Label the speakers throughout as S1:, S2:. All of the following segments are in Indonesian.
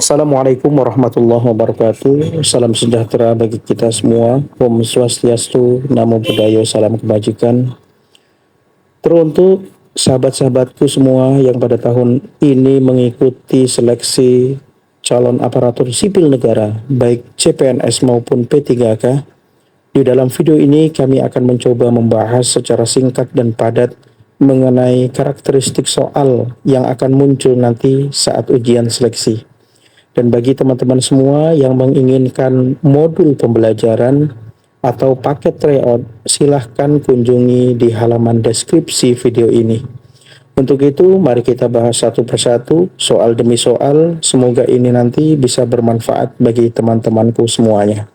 S1: Assalamualaikum warahmatullahi wabarakatuh. Salam sejahtera bagi kita semua. Om Swastiastu, Namo Buddhaya, salam kebajikan. Teruntuk sahabat-sahabatku semua yang pada tahun ini mengikuti seleksi calon aparatur sipil negara, baik CPNS maupun P3K. Di dalam video ini kami akan mencoba membahas secara singkat dan padat mengenai karakteristik soal yang akan muncul nanti saat ujian seleksi. Dan bagi teman-teman semua yang menginginkan modul pembelajaran atau paket tryout, silahkan kunjungi di halaman deskripsi video ini. Untuk itu, mari kita bahas satu persatu, soal demi soal. Semoga ini nanti bisa bermanfaat bagi teman-temanku semuanya.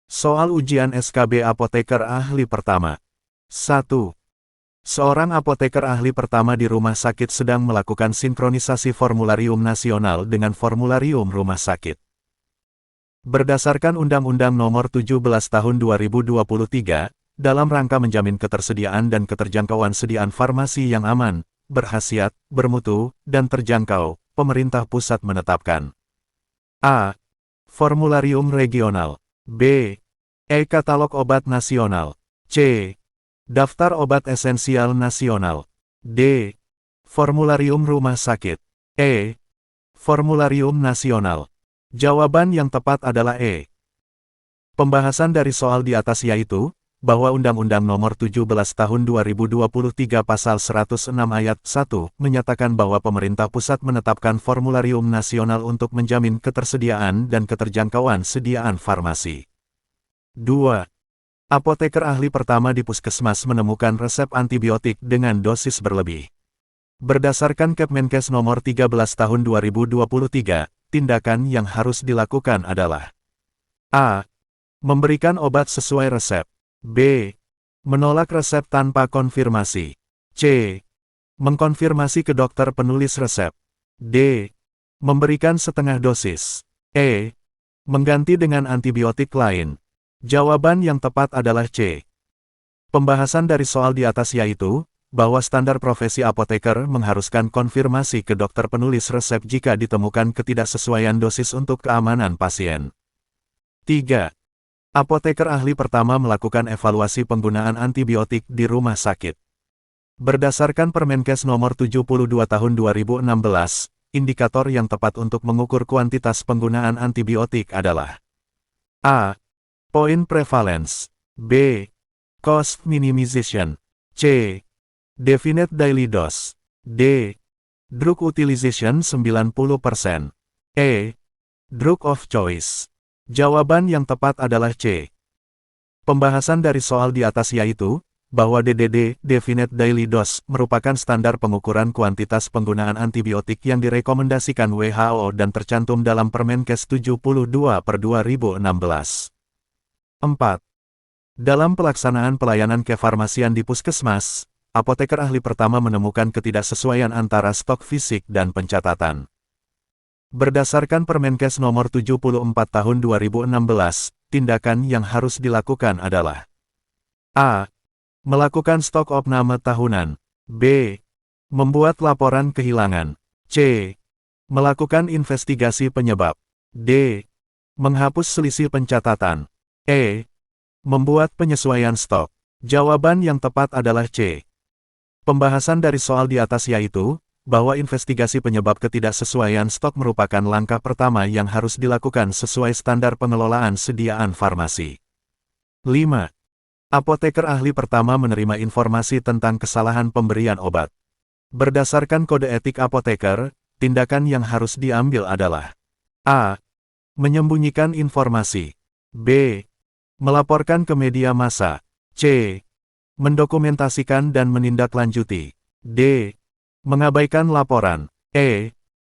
S2: Soal ujian SKB Apoteker Ahli Pertama. 1. Seorang apoteker ahli pertama di rumah sakit sedang melakukan sinkronisasi formularium nasional dengan formularium rumah sakit. Berdasarkan Undang-Undang Nomor 17 Tahun 2023, dalam rangka menjamin ketersediaan dan keterjangkauan sediaan farmasi yang aman, berkhasiat, bermutu, dan terjangkau, pemerintah pusat menetapkan A. Formularium regional, B. E-katalog obat nasional, C. Daftar obat esensial nasional. D. Formularium rumah sakit. E. Formularium nasional. Jawaban yang tepat adalah E. Pembahasan dari soal di atas yaitu, bahwa Undang-Undang Nomor 17 Tahun 2023 Pasal 106 Ayat 1 menyatakan bahwa pemerintah pusat menetapkan formularium nasional untuk menjamin ketersediaan dan keterjangkauan sediaan farmasi. 2. Apoteker ahli pertama di puskesmas menemukan resep antibiotik dengan dosis berlebih. Berdasarkan Kepmenkes nomor 13 tahun 2023, tindakan yang harus dilakukan adalah A. Memberikan obat sesuai resep. B. Menolak resep tanpa konfirmasi. C. Mengkonfirmasi ke dokter penulis resep. D. Memberikan setengah dosis. E. Mengganti dengan antibiotik lain. Jawaban yang tepat adalah C. Pembahasan dari soal di atas yaitu, bahwa standar profesi apoteker mengharuskan konfirmasi ke dokter penulis resep jika ditemukan ketidaksesuaian dosis untuk keamanan pasien. 3. Apoteker ahli pertama melakukan evaluasi penggunaan antibiotik di rumah sakit. Berdasarkan Permenkes nomor 72 tahun 2016, indikator yang tepat untuk mengukur kuantitas penggunaan antibiotik adalah A. Point prevalence. B. Cost minimization. C. Definite daily dose. D. Drug utilization 90%. E. Drug of choice. Jawaban yang tepat adalah C. Pembahasan dari soal di atas yaitu, bahwa DDD, Definite Daily Dose, merupakan standar pengukuran kuantitas penggunaan antibiotik yang direkomendasikan WHO dan tercantum dalam Permenkes 72/2016. 4. Dalam pelaksanaan pelayanan kefarmasian di puskesmas, apoteker ahli pertama menemukan ketidaksesuaian antara stok fisik dan pencatatan. Berdasarkan Permenkes nomor 74 tahun 2016, tindakan yang harus dilakukan adalah A. Melakukan stok opname tahunan. B. Membuat laporan kehilangan. C. Melakukan investigasi penyebab. D. Menghapus selisih pencatatan. E. Membuat penyesuaian stok. Jawaban yang tepat adalah C. Pembahasan dari soal di atas yaitu, bahwa investigasi penyebab ketidaksesuaian stok merupakan langkah pertama yang harus dilakukan sesuai standar pengelolaan sediaan farmasi. 5. Apoteker ahli pertama menerima informasi tentang kesalahan pemberian obat. Berdasarkan kode etik apoteker, tindakan yang harus diambil adalah A. Menyembunyikan informasi. B. Melaporkan ke media massa. C. Mendokumentasikan dan menindaklanjuti. D. Mengabaikan laporan. E.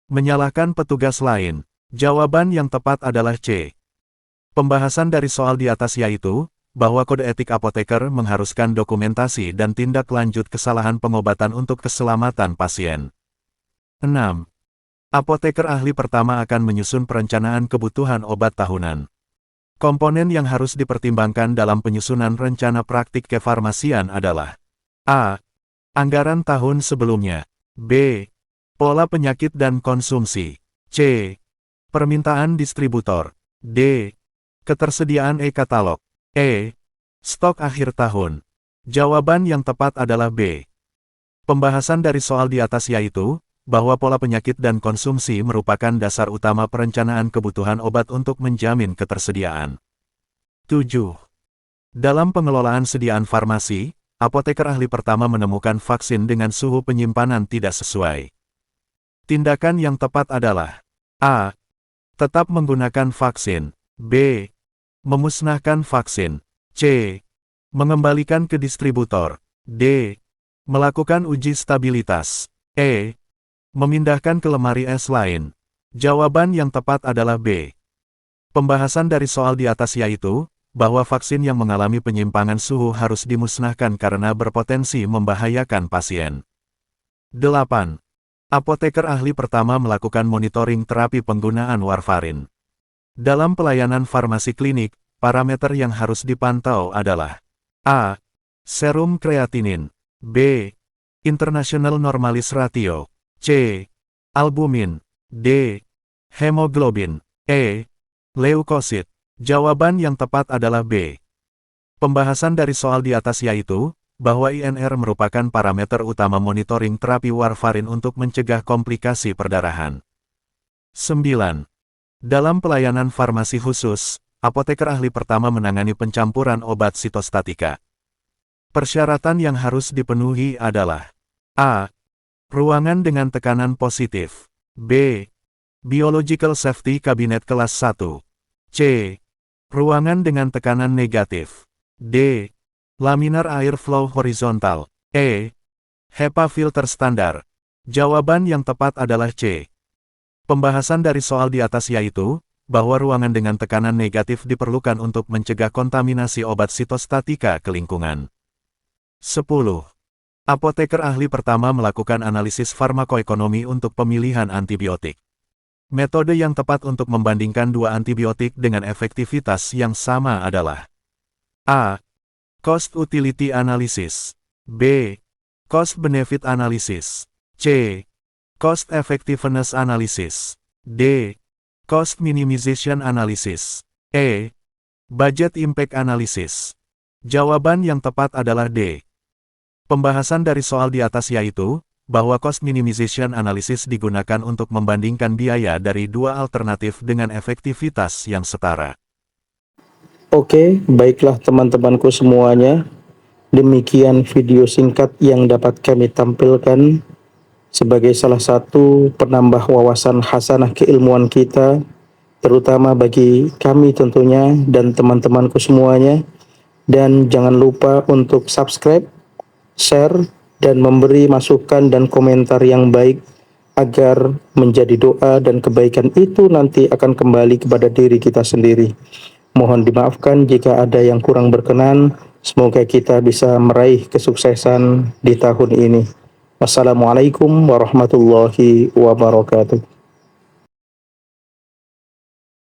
S2: Menyalahkan petugas lain. Jawaban yang tepat adalah C. Pembahasan dari soal di atas yaitu, bahwa kode etik apoteker mengharuskan dokumentasi dan tindak lanjut kesalahan pengobatan untuk keselamatan pasien. 6. Apoteker ahli pertama akan menyusun perencanaan kebutuhan obat tahunan. Komponen yang harus dipertimbangkan dalam penyusunan rencana praktik kefarmasian adalah A. Anggaran tahun sebelumnya. B. Pola penyakit dan konsumsi. C. Permintaan distributor. D. Ketersediaan e-katalog. E. Stok akhir tahun. Jawaban yang tepat adalah B. Pembahasan dari soal di atas yaitu, bahwa pola penyakit dan konsumsi merupakan dasar utama perencanaan kebutuhan obat untuk menjamin ketersediaan. 7. Dalam pengelolaan sediaan farmasi, apoteker ahli pertama menemukan vaksin dengan suhu penyimpanan tidak sesuai. Tindakan yang tepat adalah A. Tetap menggunakan vaksin. B. Memusnahkan vaksin. C. Mengembalikan ke distributor. D. Melakukan uji stabilitas. E. Memindahkan ke lemari es lain. Jawaban yang tepat adalah B. Pembahasan dari soal di atas yaitu, bahwa vaksin yang mengalami penyimpangan suhu harus dimusnahkan karena berpotensi membahayakan pasien. 8. Apoteker ahli pertama melakukan monitoring terapi penggunaan warfarin. Dalam pelayanan farmasi klinik, parameter yang harus dipantau adalah A. Serum kreatinin. B. International Normalis Ratio. C. Albumin. D. Hemoglobin. E. Leukosit. Jawaban yang tepat adalah B. Pembahasan dari soal di atas yaitu, bahwa INR merupakan parameter utama monitoring terapi warfarin untuk mencegah komplikasi perdarahan. 9. Dalam pelayanan farmasi khusus, apoteker ahli pertama menangani pencampuran obat sitostatika. Persyaratan yang harus dipenuhi adalah A. Ruangan dengan tekanan positif. B. Biological Safety Cabinet kelas 1. C. Ruangan dengan tekanan negatif. D. Laminar airflow horizontal. E. HEPA filter standar. Jawaban yang tepat adalah C. Pembahasan dari soal di atas yaitu, bahwa ruangan dengan tekanan negatif diperlukan untuk mencegah kontaminasi obat sitostatika ke lingkungan. 10. Apoteker ahli pertama melakukan analisis farmakoekonomi untuk pemilihan antibiotik. Metode yang tepat untuk membandingkan dua antibiotik dengan efektivitas yang sama adalah A. Cost Utility Analysis. B. Cost Benefit Analysis. C. Cost Effectiveness Analysis. D. Cost Minimization Analysis. E. Budget Impact Analysis. Jawaban yang tepat adalah D. Pembahasan dari soal di atas yaitu, bahwa Cost Minimization Analysis digunakan untuk membandingkan biaya dari dua alternatif dengan efektivitas yang setara.
S1: Oke, baiklah teman-temanku semuanya. Demikian video singkat yang dapat kami tampilkan sebagai salah satu penambah wawasan hasanah keilmuan kita, terutama bagi kami tentunya dan teman-temanku semuanya. Dan jangan lupa untuk subscribe, share, dan memberi masukan dan komentar yang baik agar menjadi doa dan kebaikan itu nanti akan kembali kepada diri kita sendiri. Mohon dimaafkan jika ada yang kurang berkenan. Semoga kita bisa meraih kesuksesan di tahun ini. Wassalamualaikum warahmatullahi wabarakatuh.